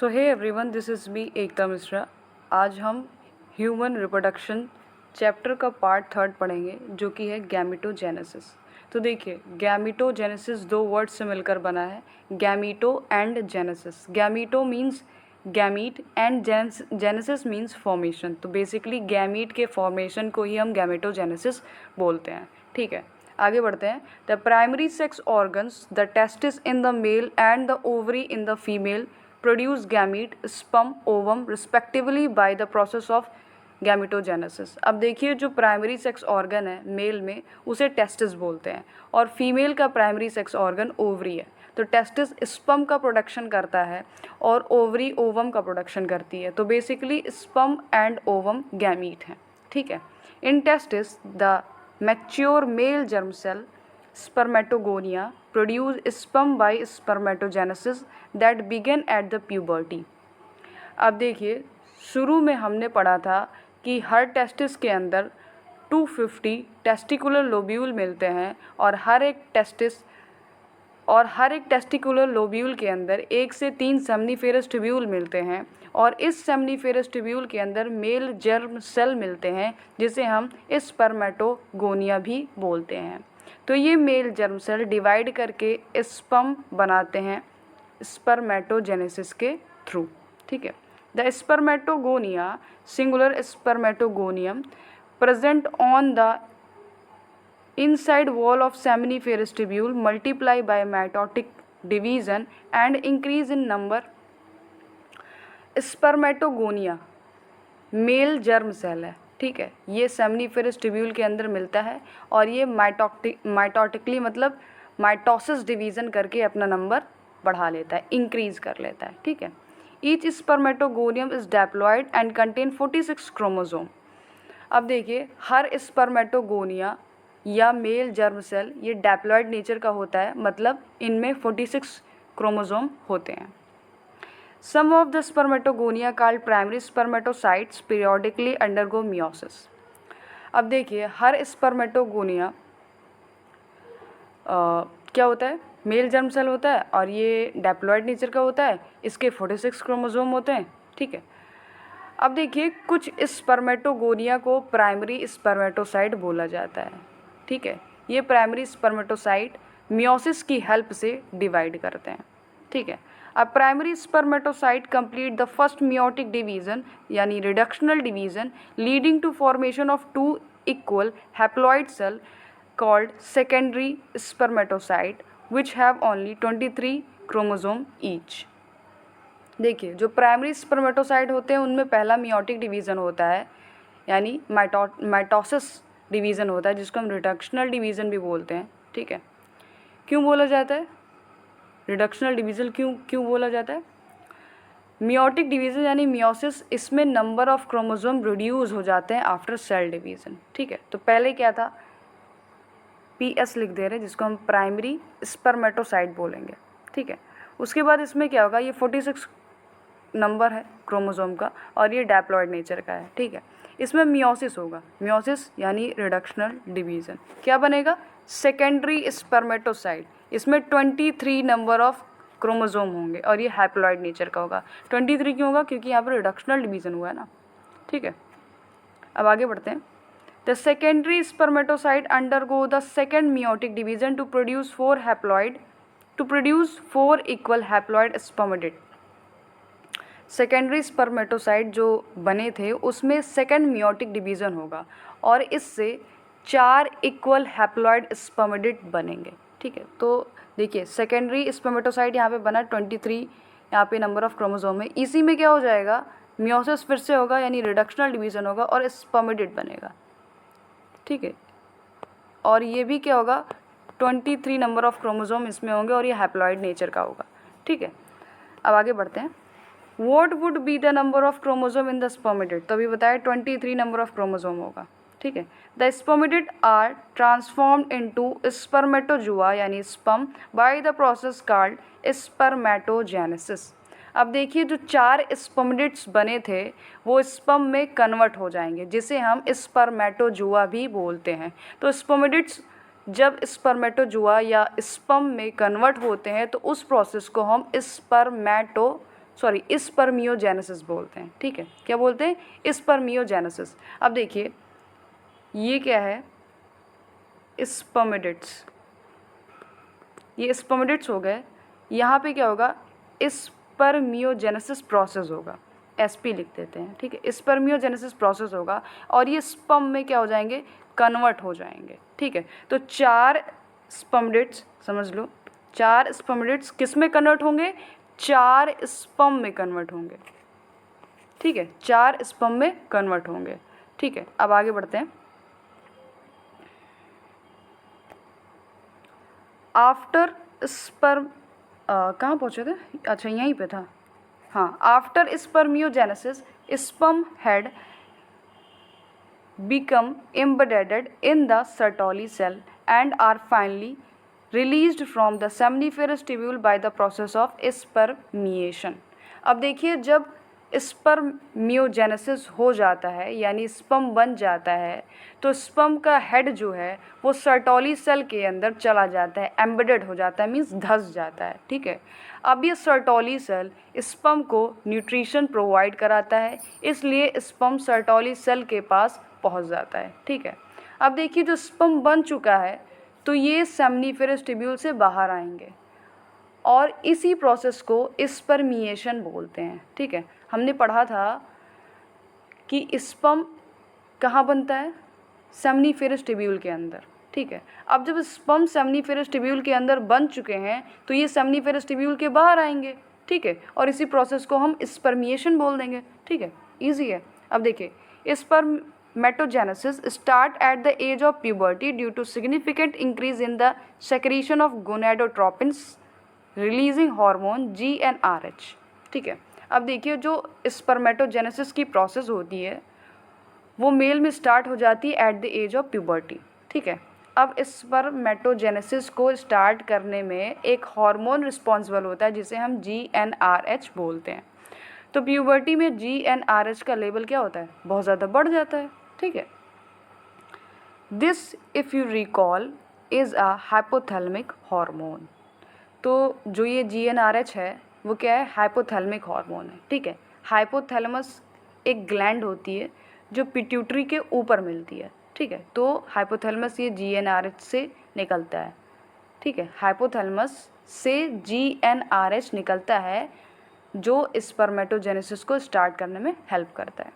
So hey everyone, this is me Ekta Mishra. आज हम human reproduction chapter का पार्ट 3 पढ़ेंगे, जो कि है गैमेटोजेनेसिस। तो देखिए, गैमेटोजेनेसिस दो वर्ड से मिलकर बना है, gameto and genesis. Gameto means gamete and genesis means formation. तो बेसिकली गैमीट के फॉर्मेशन को ही हम गैमेटोजेनेसिस बोलते हैं। ठीक है, आगे बढ़ते हैं। The primary sex organs, the testis in the male and the ovary in the female produce gamete, sperm, ovum respectively by the process of gametogenesis. अब देखिए, जो प्राइमरी सेक्स ऑर्गन है मेल में उसे टेस्टिस बोलते हैं, और फीमेल का प्राइमरी सेक्स ऑर्गन ओवरी है। तो टेस्टिस स्पर्म का प्रोडक्शन करता है और ओवरी ओवम का प्रोडक्शन करती है। तो basically sperm and ovum gamete हैं। ठीक है, in testis the mature male germ cell spermatogonia produce sperm by spermatogenesis that begin at the puberty। अब देखिए, शुरू में हमने पढ़ा था कि हर टेस्टिस के अंदर 250 टेस्टिकुलर लोब्यूल मिलते हैं, और हर एक टेस्टिकुलर लोब्यूल के अंदर 1 से 3 सेमनीफेरस ट्यूब्यूल मिलते हैं, और इस सेमनीफेरस ट्यूब्यूल के अंदर मेल जर्म सेल मिलते हैं, जिसे हम स्पर्मेटोगोनिया भी बोलते हैं। तो ये मेल जर्म सेल डिवाइड करके स्पर्म बनाते हैं स्पर्मेटोजेनेसिस के थ्रू। ठीक है, the spermatogonia singular spermatogonium present on the inside wall of seminiferous tubule multiply by mitotic division and increase in number। Spermatogonia male germ cell है। ठीक है, ये सेमनीफेरस ट्यूब्यूल के अंदर मिलता है, और ये माइटोटिकली मतलब माइटोसिस डिवीज़न करके अपना नंबर बढ़ा लेता है, इंक्रीज कर लेता है। ठीक है, each spermatogonium is diploid and contain 46 chromosome. अब देखिए, हर स्पर्मेटोगोनिया या मेल जर्म सेल ये डैप्लॉयड नेचर का होता है, मतलब इनमें 46 क्रोमोसोम होते हैं। Some of the spermatogonia called primary spermatocytes periodically undergo meiosis। अब देखिए, हर स्पर्मेटोगोनिया क्या होता है, मेल जर्म सेल होता है, और ये डैप्लॉयड नेचर का होता है। इसके 46 क्रोमोसोम होते हैं। ठीक है, अब देखिए, कुछ स्पर्मेटोगोनिया को प्राइमरी स्पर्मेटोसाइट बोला जाता है। ठीक है, ये प्राइमरी स्पर्मेटोसाइट मियोसिस की हेल्प से डिवाइड करते हैं। ठीक है, अब primary spermatocyte complete the first meiotic division यानी reductional division leading to formation of 2 equal haploid cell called secondary spermatocyte which have only 23 chromosome each. देखिए, जो प्राइमरी स्पर्मेटोसाइट होते हैं उनमें पहला मियोटिक डिवीज़न होता है, यानी माइटोसिस डिवीज़न होता है, जिसको हम रिडक्शनल डिवीज़न भी बोलते हैं। ठीक है, क्यों बोला जाता है रिडक्शनल डिवीज़न, क्यों बोला जाता है? मियोटिक डिवीज़न यानी मियोसिस, इसमें नंबर ऑफ क्रोमोसोम रिड्यूस हो जाते हैं आफ्टर सेल डिवीज़न। ठीक है, तो पहले क्या था, PS लिख दे रहे हैं, जिसको हम प्राइमरी स्पर्मेटोसाइट बोलेंगे। ठीक है, उसके बाद इसमें क्या होगा, ये 46 नंबर है क्रोमोसोम का, और ये डैप्लॉयड नेचर का है। ठीक है, इसमें मियोसिस होगा, मियोसिस यानी रिडक्शनल डिवीज़न। क्या बनेगा, सेकेंडरी स्पर्मेटोसाइट। इसमें 23 नंबर ऑफ क्रोमोसोम होंगे, और ये हैप्लॉयड नेचर का होगा। 23 क्यों होगा, क्योंकि यहाँ पर रिडक्शनल डिवीज़न हुआ है ना। ठीक है, अब आगे बढ़ते हैं। The secondary spermatocyte undergo the second meiotic division to produce 4 equal haploid spermatid. Secondary spermatocyte जो बने थे उसमें सेकेंड मियोटिक डिवीज़न होगा, और इससे 4 इक्वल हैप्लॉयड स्पर्मेटिड बनेंगे। ठीक है, तो देखिए, सेकेंडरी स्पर्मेटोसाइट यहाँ पे बना 23, यहाँ पे नंबर ऑफ क्रोमोसोम है। इसी में क्या हो जाएगा, मियोसिस फिर से होगा, यानी रिडक्शनल डिवीज़न होगा, और स्पर्मेटिड बनेगा। ठीक है, और ये भी क्या होगा, 23 नंबर ऑफ क्रोमोसोम इसमें होंगे, और ये हैप्लॉयड नेचर का होगा। ठीक है, अब आगे बढ़ते हैं। What would be the number of chromosome in the spermatid? तो अभी बताया 23 नंबर ऑफ क्रोमोसोम होगा। ठीक है, the spermatid are transformed into spermatozoa यानी sperm by the process called spermatogenesis. अब देखिए, जो 4 स्पर्मेटिड्स बने थे वो स्पर्म में कन्वर्ट हो जाएंगे, जिसे हम स्पर्मेटोजुआ भी बोलते हैं। तो स्पर्मेटिड्स जब स्पर्मेटोजुआ या स्पर्म में कन्वर्ट होते हैं तो उस प्रोसेस को हम स्पर्मेटो स्पर्मियोजेनेसिस बोलते हैं, ठीक है। क्या बोलते हैं? स्पर्मियोजेनेसिस। अब देखिए ये क्या है? स्पर्मेटिड्स, ये स्पर्मेटिड्स हो गए। यहाँ पे क्या होगा? स्पर्मियोजेनेसिस प्रोसेस होगा, SP लिख देते हैं, ठीक है। स्पर्मियोजेनेसिस प्रोसेस होगा और ये स्पर्म में क्या हो जाएंगे? कन्वर्ट हो जाएंगे, ठीक है। तो 4 स्पर्मेटिड्स समझ लो, 4 स्पर्मेटिड्स किस में कन्वर्ट होंगे? 4 स्पर्म में कन्वर्ट होंगे, ठीक है। 4 स्पर्म में कन्वर्ट होंगे, ठीक है। अब आगे बढ़ते हैं। आफ्टर स्पर्म कहाँ पहुँचे थे? अच्छा यहीं पे था, हाँ। After spermiogenesis sperm head become embedded in the Sertoli cell and are finally released from the seminiferous tubule by the process of spermiation। अब देखिए जब स्पर्मियोजेनेसिस हो जाता है यानी स्पर्म बन जाता है तो स्पर्म का हेड जो है वो सर्टोली सेल के अंदर चला जाता है, एम्बेडेड हो जाता है, मीन्स धंस जाता है, ठीक है। अब ये सर्टोली सेल स्पर्म को न्यूट्रिशन प्रोवाइड कराता है, इसलिए स्पर्म सर्टोली सेल के पास पहुंच जाता है, ठीक है। अब देखिए जो स्पर्म बन चुका है तो ये सेमनीफेरस ट्यूब्यूल से बाहर आएंगे और इसी प्रोसेस को स्पर्मिएशन बोलते हैं, ठीक है। हमने पढ़ा था कि स्पर्म कहाँ बनता है? सेमनीफेरस ट्यूब्यूल के अंदर, ठीक है। अब जब स्पर्म सेमनीफेरस ट्यूब्यूल के अंदर बन चुके हैं तो ये सेमनीफेरस ट्यूब्यूल के बाहर आएंगे, ठीक है, और इसी प्रोसेस को हम स्पर्मिएशन बोल देंगे, ठीक है। ईजी है। अब देखिए spermatogenesis start at the age of puberty due to significant increase in the secretion of gonadotropins releasing hormone GnRH, ठीक है। अब देखिए जो स्पर्मेटोजेनेसिस की प्रोसेस होती है वो मेल में स्टार्ट हो जाती है at the age of puberty, ठीक है। अब स्पर्मेटोजेनेसिस को स्टार्ट करने में एक हार्मोन रिस्पॉन्सिबल होता है जिसे हम GnRH बोलते हैं। तो प्यूबर्टी में GnRH का लेवल क्या होता है? बहुत ज़्यादा बढ़ जाता है, ठीक है। This if you recall is a hypothalamic hormone. तो जो ये GnRH है वो क्या है? हाइपोथैलेमिक हार्मोन है, ठीक है। हाइपोथैलेमस एक ग्लैंड होती है जो पिट्यूटरी के ऊपर मिलती है, ठीक है। तो हाइपोथैलेमस ये GnRH से निकलता है, ठीक है। हाइपोथैलेमस से GnRH निकलता है जो स्पर्मेटोजेनेसिस को स्टार्ट करने में हेल्प करता है।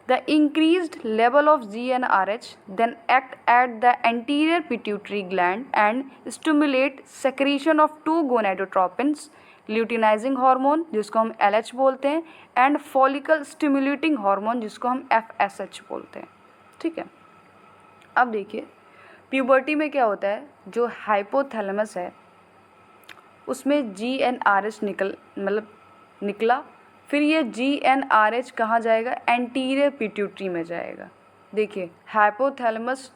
The increased level of GnRH then act at the anterior pituitary gland and stimulate secretion of 2 gonadotropins, luteinizing hormone जिसको हम LH बोलते हैं एंड फॉलिकल स्टिमुलेटिंग हार्मोन जिसको हम FSH बोलते हैं, ठीक है। अब देखिए प्यूबर्टी में क्या होता है? जो हाइपोथैलेमस है उसमें GnRH निकला, फिर ये GnRH कहाँ जाएगा? एंटीरियर पिट्यूटरी में जाएगा। देखिए हाइपोथैलेमस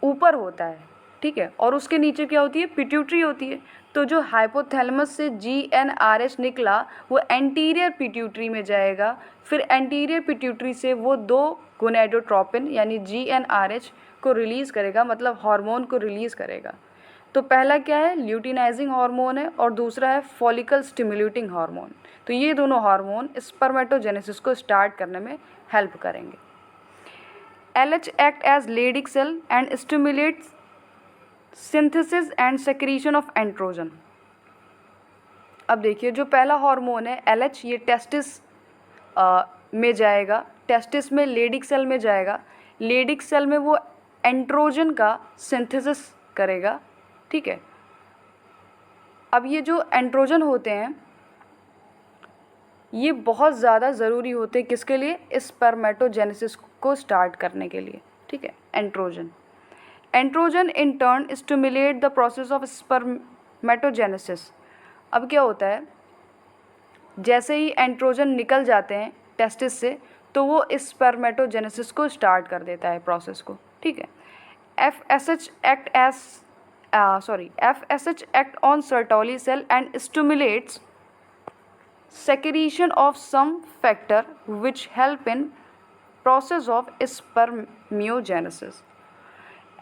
ऊपर होता है, ठीक है, और उसके नीचे क्या होती है? पिट्यूटरी होती है। तो जो हाइपोथैलेमस से GnRH निकला वो एंटीरियर पिट्यूटरी में जाएगा, फिर एंटीरियर पिट्यूटरी से वो 2 गोनेडोट्रोपिन यानी GnRH को रिलीज़ करेगा, मतलब हार्मोन को रिलीज़ करेगा। तो पहला क्या है? ल्यूटिनाइजिंग हार्मोन है और दूसरा है फॉलिकल स्टिमुलेटिंग हार्मोन। तो ये दोनों हार्मोन स्पर्मेटोजेनेसिस को स्टार्ट करने में हेल्प करेंगे। LH act as Leydig cell and stimulates synthesis and secretion of androgen. अब देखिए जो पहला हार्मोन है LH ये टेस्टिस में जाएगा, टेस्टिस में लेडिक सेल में जाएगा, लेडिक सेल में वो एंड्रोजन का सिंथेसिस करेगा, ठीक है। अब ये जो एंड्रोजन होते हैं ये बहुत ज़्यादा ज़रूरी होते हैं किसके लिए? स्पर्मेटोजेनेसिस को स्टार्ट करने के लिए, ठीक है। Androgen in turn stimulate the process of spermatogenesis. अब क्या होता है? जैसे ही एंड्रोजन निकल जाते हैं टेस्टिस से तो वो स्पर्मेटोजेनेसिस को स्टार्ट कर देता है प्रोसेस को, ठीक है। FSH act on Sertoli cell and stimulates secretion of some factor which help in process of spermiogenesis।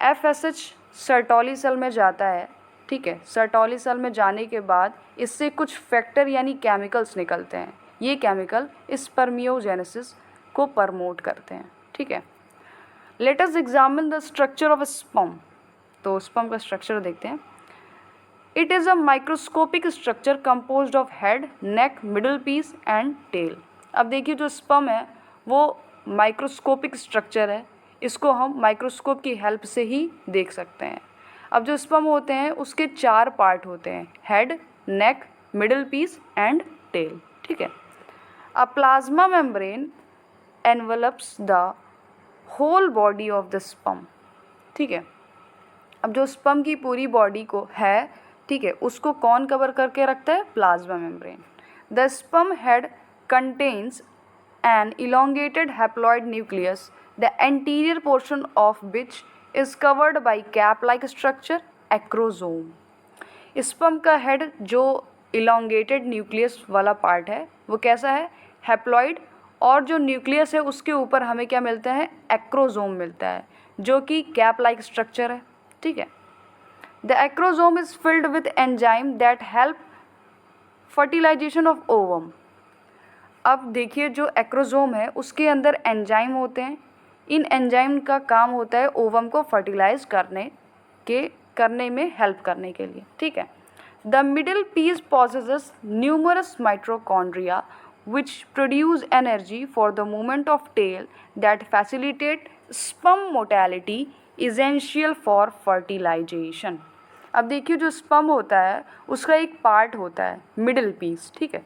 FSH Sertoli cell में जाता है ठीक है। सर्टोली सेल में जाने के बाद इससे कुछ फैक्टर यानी केमिकल्स निकलते हैं। ये केमिकल स्पर्मियोजेनेसिस को प्रमोट करते हैं, ठीक है। Let us examine the structure of sperm. तो स्पर्म का स्ट्रक्चर देखते हैं। It is a microscopic structure composed of head, neck, middle piece and tail. अब देखिए जो स्पर्म है वो माइक्रोस्कोपिक स्ट्रक्चर है, इसको हम माइक्रोस्कोप की हेल्प से ही देख सकते हैं। अब जो स्पर्म होते हैं उसके 4 पार्ट होते हैं, head, neck, middle piece and tail, ठीक है। A plasma membrane envelops the whole body of the sperm, ठीक है। अब जो स्पर्म की पूरी बॉडी को है, ठीक है, उसको कौन कवर करके रखता है? Plasma membrane. The sperm head contains an elongated haploid nucleus, the anterior portion of which is covered by cap-like structure, acrosome. Sperm का हेड जो elongated न्यूक्लियस वाला पार्ट है वो कैसा है? हैप्लॉइड। और जो न्यूक्लियस है उसके ऊपर हमें क्या मिलता है? एक्रोजोम मिलता है, जो कि कैप लाइक स्ट्रक्चर है, ठीक है। The acrosome is filled with enzyme that help fertilisation of ovum. अब देखिए जो एक्रोजोम है उसके अंदर एंजाइम होते हैं। इन एंजाइम का काम होता है ओवम को फर्टिलाइज करने में हेल्प करने के लिए, ठीक है। The middle piece possesses numerous mitochondria which produce energy for the movement of tail that facilitate sperm motility essential for fertilization। अब देखिए जो स्पर्म होता है उसका एक पार्ट होता है मिडिल पीस, ठीक है।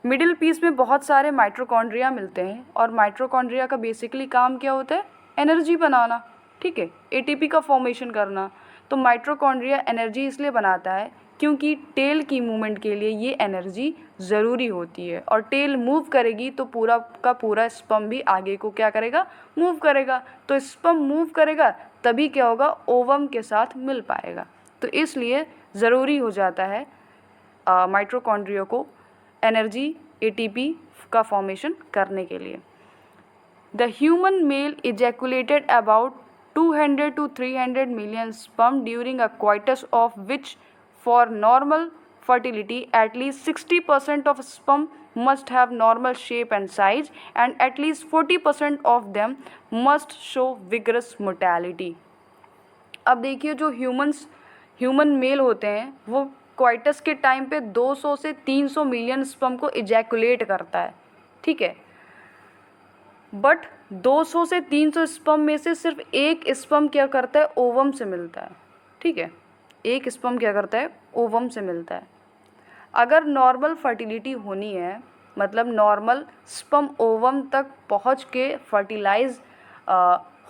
मिडिल पीस में बहुत सारे माइटोकॉन्ड्रिया मिलते हैं और माइटोकॉन्ड्रिया का बेसिकली काम क्या होता है? एनर्जी बनाना, ठीक है, एटीपी का फॉर्मेशन करना। तो माइटोकॉन्ड्रिया एनर्जी इसलिए बनाता है क्योंकि टेल की मूवमेंट के लिए ये एनर्जी ज़रूरी होती है, और टेल मूव करेगी तो पूरा का पूरा स्पर्म भी आगे को क्या करेगा? मूव करेगा। तो स्पर्म मूव करेगा तभी क्या होगा? ओवम के साथ मिल पाएगा। तो इसलिए ज़रूरी हो जाता है माइटोकॉन्ड्रिया को एनर्जी एटीपी का फॉर्मेशन करने के लिए। The human male ejaculated about 200 to 300 million sperm during a coitus, of which for normal fertility at least 60% of sperm must have normal shape and size, and at least 40% of them must show vigorous motility। अब देखिए जो human male होते हैं वो coitus के time पे 200 से 300 million sperm को इजैकुलेट करता है, ठीक है। बट 200 से 300 स्पर्म में से सिर्फ एक स्पर्म क्या करता है? ओवम से मिलता है, ठीक है। एक स्पर्म क्या करता है? ओवम से मिलता है। अगर नॉर्मल फर्टिलिटी होनी है, मतलब नॉर्मल स्पर्म ओवम तक पहुंच के फर्टिलाइज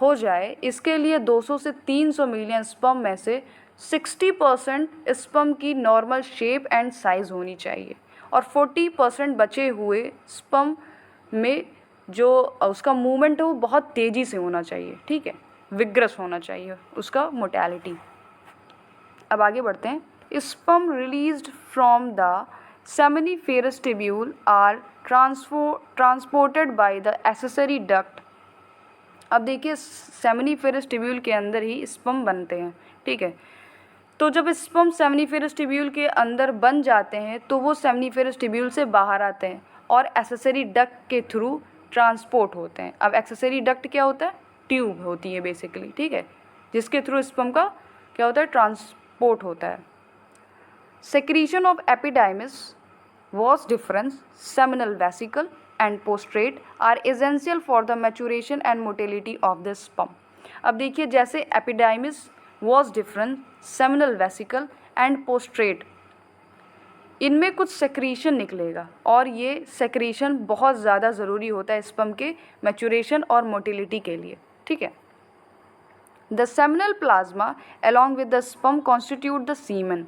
हो जाए, इसके लिए 200 से 300 मिलियन स्पर्म में से 60% स्पर्म की नॉर्मल शेप एंड साइज़ होनी चाहिए, और 40% बचे हुए स्पर्म में जो उसका मूवमेंट है वो बहुत तेज़ी से होना चाहिए, ठीक है, विग्रस होना चाहिए उसका मोटेलिटी। अब आगे बढ़ते हैं। Sperm released from the seminiferous tubule are transported by the accessory duct. अब देखिए सेमिनिफेरस टिब्यूल के अंदर ही स्पर्म बनते हैं, ठीक है। तो जब स्पर्म सेमिनिफेरस टिब्यूल के अंदर बन जाते हैं तो वो सेमिनिफेरस टिब्यूल से बाहर आते हैं और एक्सेसरी डक्ट के थ्रू ट्रांसपोर्ट होते हैं। अब एक्सेसरी डक्ट क्या होता है? ट्यूब होती है बेसिकली, ठीक है, जिसके थ्रू स्पर्म का क्या होता है? ट्रांसपोर्ट होता है। Secretion of epididymis, vas deferens, seminal vesicle and पोस्ट्रेट are essential for the maturation and motility of the sperm. अब देखिए जैसे epididymis, vas deferens, seminal vesicle and पोस्ट्रेट, इनमें कुछ सेक्रीशन निकलेगा और ये सेक्रीशन बहुत ज़्यादा ज़रूरी होता है स्पर्म के मैचुरेशन और मोटिलिटी के लिए, ठीक है। The seminal plasma along with the sperm constitute the semen.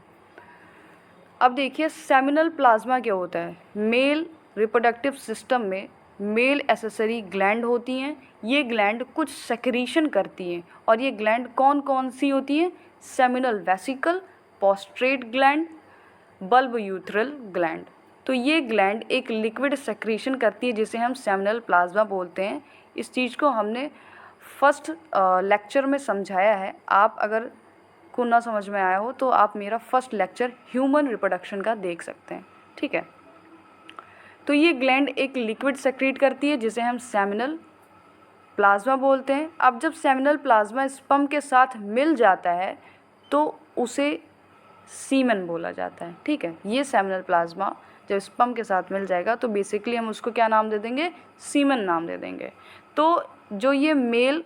अब देखिए सेमिनल प्लाज्मा क्या होता है? मेल रिप्रोडक्टिव सिस्टम में मेल एसेसरी ग्लैंड होती हैं। ये ग्लैंड कुछ सेक्रीशन करती हैं, और ये ग्लैंड कौन कौन सी होती हैं? सेमिनल वेसिकल, पोस्ट्रेट ग्लैंड, बल्ब यूथ्रल ग्लैंड। तो ये ग्लैंड एक लिक्विड सेक्रीशन करती है जिसे हम सेमिनल प्लाज्मा बोलते हैं। इस चीज़ को हमने फर्स्ट लेक्चर में समझाया है। आप अगर को ना समझ में आया हो तो आप मेरा फर्स्ट लेक्चर ह्यूमन रिप्रोडक्शन का देख सकते हैं, ठीक है। तो ये ग्लैंड एक लिक्विड सेक्रेट करती है जिसे हम सेमिनल प्लाज्मा बोलते हैं। अब जब सेमिनल प्लाज्मा स्पर्म के साथ मिल जाता है तो उसे सीमन बोला जाता है, ठीक है। ये सेमिनल प्लाज्मा जब स्पर्म के साथ मिल जाएगा तो बेसिकली हम उसको क्या नाम दे देंगे, सीमन नाम दे देंगे। तो जो ये मेल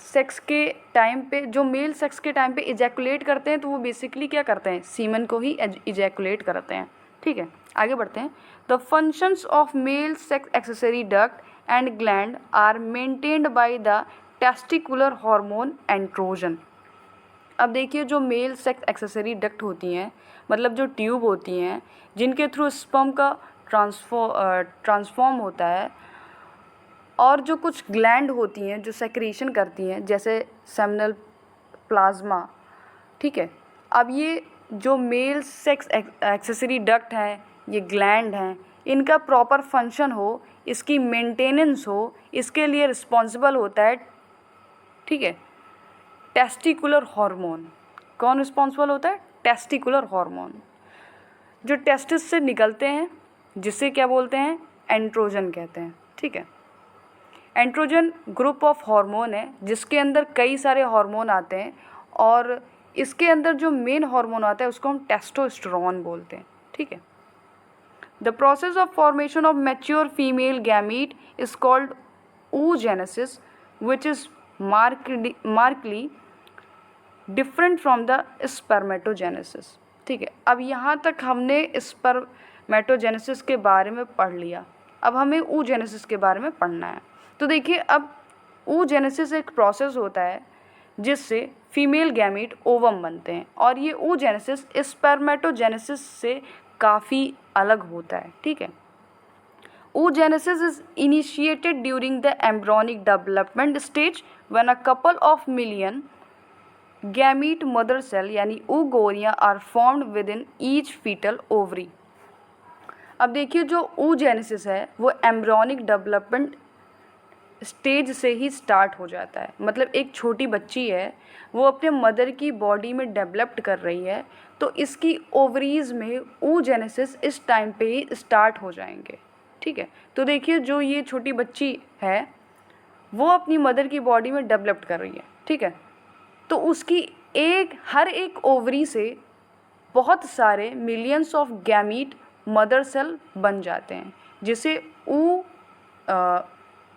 सेक्स के टाइम पे, जो मेल सेक्स के टाइम पे इजैकुलेट करते हैं तो वो बेसिकली क्या करते हैं, सीमन को ही इजैकुलेट करते हैं, ठीक है। आगे बढ़ते हैं। The functions of male sex accessory duct and gland are maintained by the testicular hormone androgen. अब देखिए जो मेल सेक्स एक्सेसरी डक्ट होती हैं, मतलब जो ट्यूब होती हैं जिनके थ्रू स्पर्म का ट्रांसफॉर्म होता है, और जो कुछ ग्लैंड होती हैं जो सेक्रेशन करती हैं जैसे सेमिनल प्लाज्मा, ठीक है। अब ये जो मेल सेक्स एक्सेसरी डक्ट हैं, ये ग्लैंड हैं, इनका प्रॉपर फंक्शन हो, इसकी मेंटेनेंस हो, इसके लिए रिस्पॉन्सिबल होता है, ठीक है, टेस्टिकुलर हार्मोन। कौन रिस्पॉन्सिबल होता है, टेस्टिकुलर हार्मोन, जो टेस्टिस से निकलते हैं, जिसे क्या बोलते हैं, एंड्रोजन कहते हैं, ठीक है। एंड्रोजन ग्रुप ऑफ हार्मोन है जिसके अंदर कई सारे हार्मोन आते हैं, और इसके अंदर जो मेन हार्मोन आता है उसको हम टेस्टोस्टेरोन बोलते हैं, ठीक है। The process of formation of mature female gamete is called oogenesis, which is markedly different from the spermatogenesis, ठीक है। अब यहाँ तक हमने स्पर्मेटोजेनेसिस के बारे में पढ़ लिया, अब हमें oogenesis के बारे में पढ़ना है। तो देखिए अब oogenesis एक प्रोसेस होता है जिससे फीमेल गैमीट ओवम बनते हैं, और ये oogenesis स्पर्मेटोजेनेसिस से काफ़ी अलग होता है, ठीक है। oogenesis is initiated during the embryonic development stage when a couple of million gamete mother cell यानी oogonia are formed within each foetal ovary. अब देखिए जो oogenesis है वो एम्ब्रियोनिक डेवलपमेंट स्टेज से ही स्टार्ट हो जाता है, मतलब एक छोटी बच्ची है वो अपने मदर की बॉडी में डेवलप्ड कर रही है, तो इसकी ओवरीज में oogenesis इस टाइम पे ही स्टार्ट हो जाएंगे, ठीक है। तो देखिए जो ये छोटी बच्ची है वो अपनी मदर की बॉडी में डेवलप्ड कर रही है, ठीक है। तो उसकी हर एक ओवरी से बहुत सारे millions of gamete mother cell बन जाते हैं, जिसे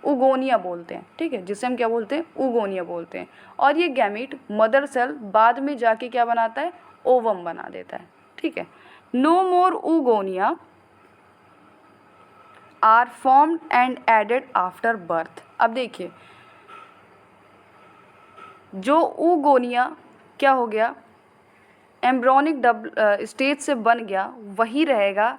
oogonia बोलते हैं, ठीक है, जिसे हम क्या बोलते हैं, oogonia बोलते हैं। और ये गैमीट मदर सेल बाद में जाके क्या बनाता है, ओवम बना देता है, ठीक है। No more oogonia are formed and added after birth. अब देखिए जो oogonia क्या हो गया, एम्ब्रियोनिक स्टेज से बन गया, वही रहेगा,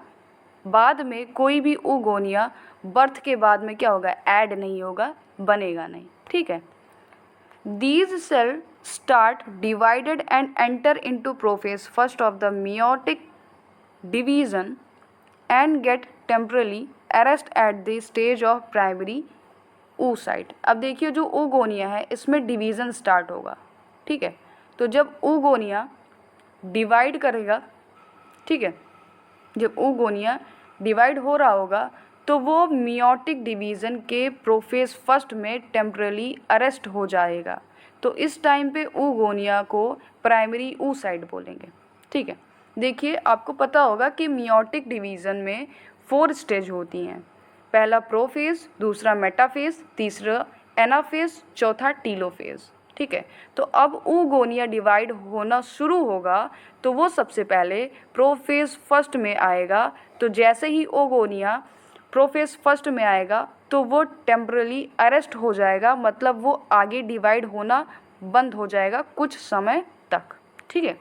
बाद में कोई भी oogonia बर्थ के बाद में क्या होगा, ऐड नहीं होगा, बनेगा नहीं, ठीक है। These cell start divided and enter into prophase first of the meiotic division and get temporarily arrest at the stage of primary oocyte। अब देखिए जो oogonia है इसमें डिवीज़न स्टार्ट होगा, ठीक है। तो जब oogonia डिवाइड करेगा, ठीक है, जब oogonia डिवाइड हो रहा होगा तो वो meiotic डिवीज़न के प्रोफेज फर्स्ट में टेम्परली अरेस्ट हो जाएगा, तो इस टाइम पे oogonia को प्राइमरी oocyte बोलेंगे, ठीक है। देखिए आपको पता होगा कि meiotic डिवीज़न में 4 स्टेज होती हैं, पहला प्रोफेज, दूसरा मेटाफेज, तीसरा एनाफेज, चौथा टीलोफेज, ठीक है। तो अब oogonia डिवाइड होना शुरू होगा तो वो सबसे पहले प्रोफेज फर्स्ट में आएगा, तो जैसे ही oogonia प्रोफेज फर्स्ट में आएगा तो वो टेम्परली अरेस्ट हो जाएगा, मतलब वो आगे डिवाइड होना बंद हो जाएगा कुछ समय तक, ठीक है।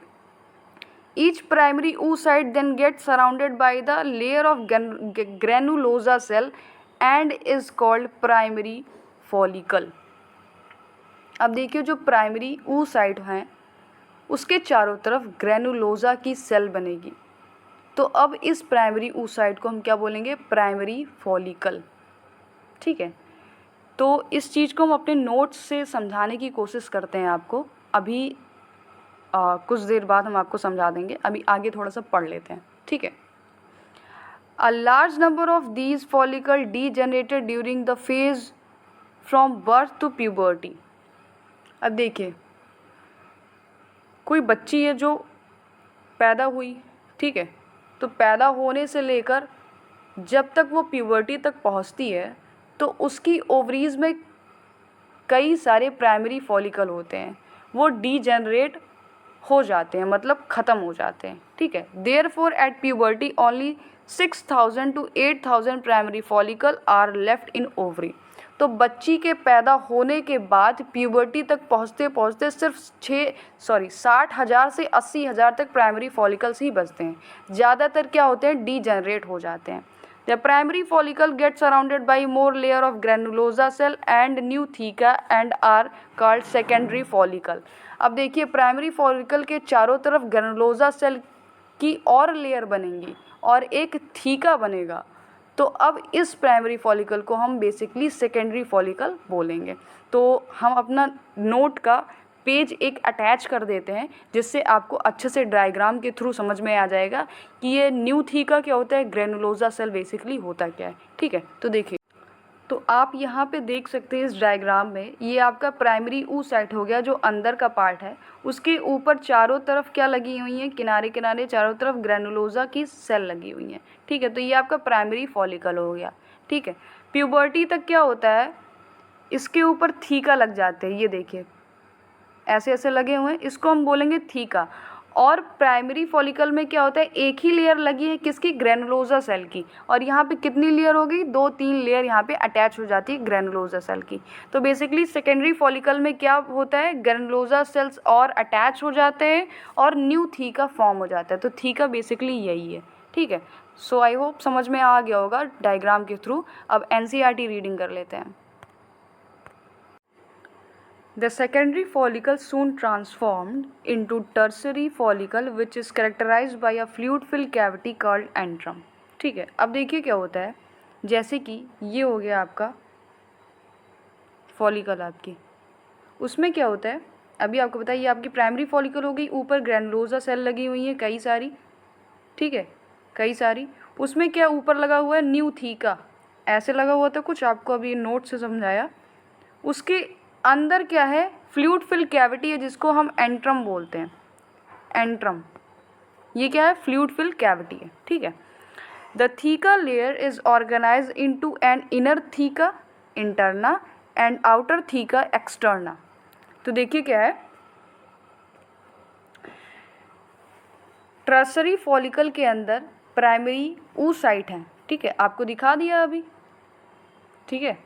Each primary oocyte then gets surrounded by the layer of granulosa cell and is called primary follicle। अब देखिए जो प्राइमरी oocyte हैं उसके चारों तरफ ग्रेनुलोजा की सेल बनेगी, तो अब इस प्राइमरी oocyte को हम क्या बोलेंगे, प्राइमरी फॉलिकल, ठीक है। तो इस चीज़ को हम अपने नोट्स से समझाने की कोशिश करते हैं आपको। अभी कुछ देर बाद हम आपको समझा देंगे, अभी आगे थोड़ा सा पढ़ लेते हैं, ठीक है। A large number of these follicles degenerated during the phase from birth to puberty. अब देखिए, कोई बच्ची है जो पैदा हुई, ठीक है, तो पैदा होने से लेकर जब तक वो प्यूबर्टी तक पहुंचती है तो उसकी ओवरीज में कई सारे प्राइमरी फॉलिकल होते हैं, वो डीजेनरेट हो जाते हैं, मतलब ख़त्म हो जाते हैं, ठीक है। Therefore at puberty only 6000 to 8000 primary follicle are left in ovary. तो बच्ची के पैदा होने के बाद प्यूबर्टी तक पहुँचते पहुँचते सिर्फ 60,000 से 80,000 तक प्राइमरी फॉलिकल्स ही बचते हैं, ज़्यादातर क्या होते हैं, डीजेनरेट हो जाते हैं। The primary follicle gets surrounded by more layer of granulosa cell and new theca and are called secondary follicle। अब देखिए, प्राइमरी फॉलिकल के चारों तरफ ग्रेनुलोसा सेल की और लेयर बनेंगी और एक थीका बनेगा, तो अब इस प्राइमरी फॉलिकल को हम बेसिकली सेकेंडरी फॉलिकल बोलेंगे। तो हम अपना नोट का पेज एक अटैच कर देते हैं जिससे आपको अच्छे से डायग्राम के थ्रू समझ में आ जाएगा कि ये न्यू थीका क्या होता है, ग्रेनुलोसा सेल बेसिकली होता क्या है, ठीक है। तो देखिए, तो आप यहाँ पे देख सकते हैं इस डायग्राम में, ये आपका प्राइमरी oocyte हो गया जो अंदर का पार्ट है, उसके ऊपर चारों तरफ क्या लगी हुई हैं, किनारे किनारे चारों तरफ ग्रेनुलोसा की सेल लगी हुई हैं, ठीक है। तो ये आपका प्राइमरी फॉलिकल हो गया, ठीक है। प्यूबर्टी तक क्या होता है, इसके ऊपर थीका लग जाते हैं, ये देखिए ऐसे ऐसे लगे हुए हैं, इसको हम बोलेंगे थीका। और प्राइमरी फॉलिकल में क्या होता है, एक ही लेयर लगी है किसकी, ग्रेनुलोसा सेल की, और यहाँ पे कितनी लेयर होगी, 2-3 लेयर यहाँ पे अटैच हो जाती है ग्रेनुलोसा सेल की। तो बेसिकली सेकेंडरी फॉलिकल में क्या होता है, ग्रेनुलोसा सेल्स और अटैच हो जाते हैं और न्यू थीका फॉर्म हो जाता है। तो थीका बेसिकली यही है, ठीक है। सो आई होप समझ में आ गया होगा डायग्राम के थ्रू। अब NCERT रीडिंग कर लेते हैं। The secondary follicle soon transformed into tertiary follicle which is characterized by a fluid-filled cavity called antrum। ठीक है, अब देखिए क्या होता है, जैसे कि ये हो गया आपका फॉलिकल आपकी, उसमें क्या होता है, अभी आपको बताइए, आपकी प्राइमरी फॉलिकल हो गई, ऊपर ग्रेनुलोसा सेल लगी हुई है कई सारी, ठीक है, कई सारी, उसमें क्या ऊपर लगा हुआ है, न्यू थीका, ऐसे लगा हुआ था कुछ, आपको अभी नोट से समझाया। उसके अंदर क्या है, फ्लूइड फिल्ड कैविटी है जिसको हम एंट्रम बोलते हैं, एंट्रम, ये क्या है, फ्लूइड फिल्ड कैविटी है, ठीक है। The theca layer is organise into an inner theca interna and outer theca externa. तो देखिए क्या है, टर्सरी फॉलिकल के अंदर प्राइमरी oocyte है, ठीक है, आपको दिखा दिया अभी, ठीक है,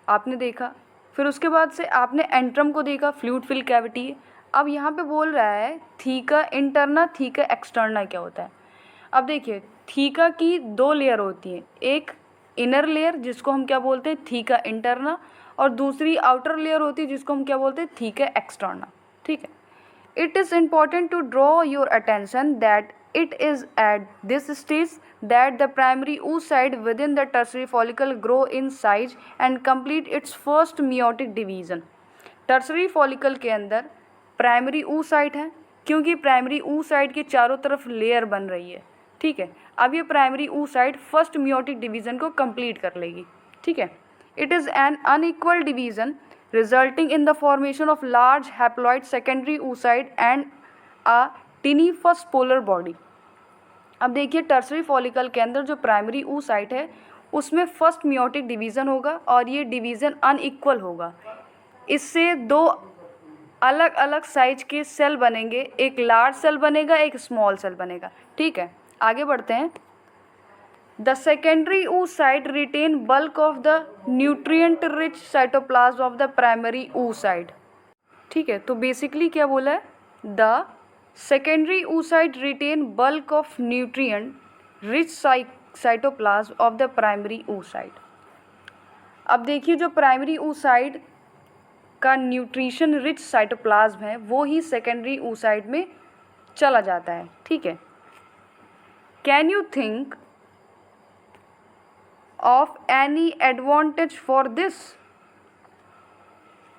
आपने देखा। फिर उसके बाद से आपने एंट्रम को देखा, फ्लूइड फिल्ड कैविटी है। अब यहाँ पे बोल रहा है थीका इंटरना थीका एक्सटर्ना क्या होता है। अब देखिए, थीका की 2 लेयर होती हैं, एक इनर लेयर जिसको हम क्या बोलते हैं, थीका इंटरना, और दूसरी आउटर लेयर होती है जिसको हम क्या बोलते हैं, थीका एक्सटर्ना, ठीक है। It is important to draw your attention that it is at this stage that the primary oocyte within the tertiary follicle grow in size and complete its first meiotic division। Tertiary follicle के अंदर primary oocyte है, क्योंकि primary oocyte के चारों तरफ layer बन रही है, ठीक है। अब ये primary oocyte first meiotic division को कंप्लीट कर लेगी, ठीक है। It is an unequal division resulting in the formation of large haploid secondary oocyte and a टिनी first polar body. अब देखिए, टर्सरी फॉलिकल के अंदर जो प्राइमरी oocyte है उसमें फर्स्ट मियोटिक डिवीज़न होगा और ये डिवीज़न अनइक्वल होगा, इससे 2 अलग अलग साइज के सेल बनेंगे, एक लार्ज सेल बनेगा, एक स्मॉल सेल बनेगा, ठीक है। आगे बढ़ते हैं। The secondary oocyte retain bulk of the nutrient rich cytoplasm of the primary oocyte, ठीक है। तो बेसिकली क्या बोला है, the secondary oocyte retain bulk of nutrient rich cytoplasm of the primary oocyte। अब देखिए, जो प्राइमरी oocyte का न्यूट्रिशन रिच साइटोप्लाज्म है वो ही सेकेंडरी oocyte में चला जाता है, ठीक है। Can you think of any advantage for this.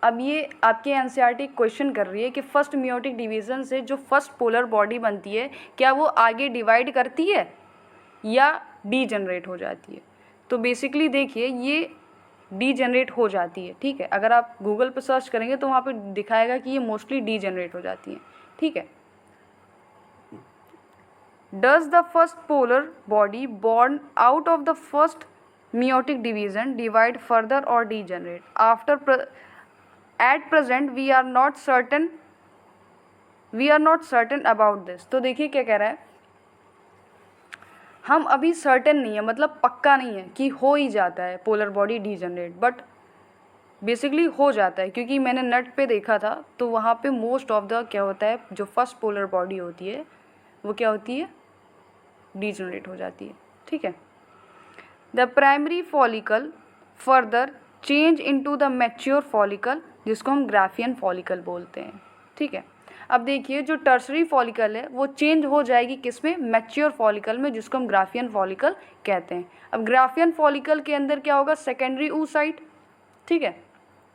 अब ये आपके एनसीईआरटी क्वेश्चन कर रही है कि फर्स्ट मियोटिक डिवीज़न से जो फर्स्ट पोलर बॉडी बनती है क्या वो आगे डिवाइड करती है या डीजनरेट हो जाती है। तो बेसिकली देखिए ये डीजनरेट हो जाती है, ठीक है। अगर आप गूगल पर सर्च करेंगे तो वहाँ पे दिखाएगा कि ये मोस्टली डीजनरेट हो जाती है, ठीक है। Does the first polar body born out of the first meiotic division divide further or degenerate after at present we are not certain about this। तो देखिए क्या कह रहा है, हम अभी सर्टेन नहीं है, मतलब पक्का नहीं है कि हो ही जाता है polar body degenerate, but basically हो जाता है क्योंकि मैंने नेट पे देखा था तो वहाँ पे मोस्ट ऑफ द क्या होता है, जो फर्स्ट पोलर बॉडी होती है वो क्या होती है, डीजनरेट हो जाती है, ठीक है। The primary follicle further change into the mature follicle जिसको हम ग्राफियन फॉलिकल बोलते हैं, ठीक है। अब देखिए जो टर्सरी फॉलिकल है वो चेंज हो जाएगी किस में, मैच्योर फॉलिकल में, जिसको हम ग्राफियन फॉलिकल कहते हैं। अब ग्राफियन फॉलिकल के अंदर क्या होगा, सेकेंडरी oocyte, ठीक है,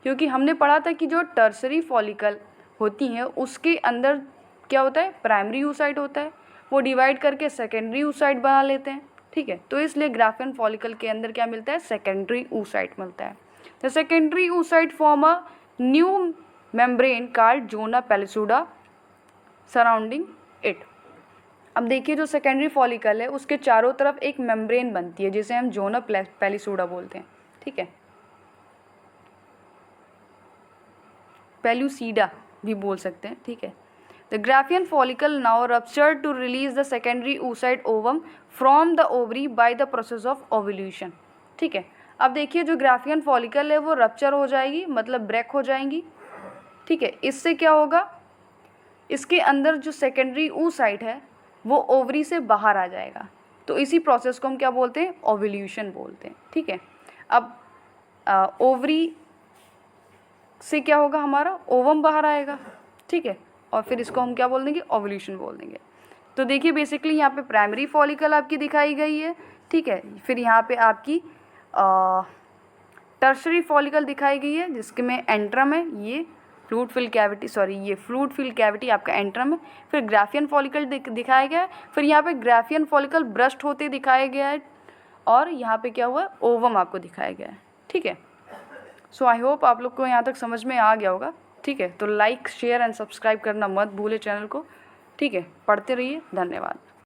क्योंकि हमने पढ़ा था कि जो टर्सरी फॉलिकल होती हैं उसके अंदर क्या होता है, प्राइमरी oocyte होता है, वो डिवाइड करके सेकेंडरी oocyte बना लेते हैं, ठीक है। तो इसलिए ग्राफियन फॉलिकल के अंदर क्या मिलता है, सेकेंडरी oocyte मिलता है। The secondary oocyte form a new membrane called zona pellucida surrounding it. अब देखिए जो सेकेंडरी फॉलिकल है उसके चारों तरफ एक मेम्ब्रेन बनती है जिसे हम जोना पेलिसुडा बोलते हैं, ठीक है, पेल्यूसीडा भी बोल सकते हैं, ठीक है। The Graafian follicle now rupture to release the secondary oocyte ovum from the ovary by the process of ovulation, ठीक है। अब देखिए जो ग्राफियन फॉलिकल है वो रप्चर हो जाएगी, मतलब ब्रेक हो जाएंगी, ठीक है। इससे क्या होगा, इसके अंदर जो सेकेंडरी oocyte है वो ओवरी से बाहर आ जाएगा, तो इसी प्रोसेस को हम क्या बोलते हैं, ओव्यूलेशन बोलते हैं, ठीक है। अब ओवरी से क्या होगा, हमारा ओवम बाहर आएगा, ठीक है, और फिर इसको हम क्या बोल देंगे, ओव्यूलेशन बोल देंगे। तो देखिए बेसिकली यहाँ पे प्राइमरी फॉलिकल आपकी दिखाई गई है, ठीक है। फिर यहाँ पे आपकी टर्शरी फॉलिकल दिखाई गई है जिसके में एंट्रम है, ये फ्लूइड फिल कैविटी, सॉरी ये फ्लूइड फिल कैविटी आपका एंट्रम है। फिर ग्राफियन फॉलिकल दिखाया गया है, फिर यहाँ पे ग्राफियन फॉलिकल ब्रस्ट होते दिखाया गया है, और यहाँ पे क्या हुआ, ओवम आपको दिखाया गया है, ठीक है। सो आई होप आप लोग को यहाँ तक समझ में आ गया होगा, ठीक है। तो लाइक शेयर एंड सब्सक्राइब करना मत भूले चैनल को, ठीक है। पढ़ते रहिए, धन्यवाद।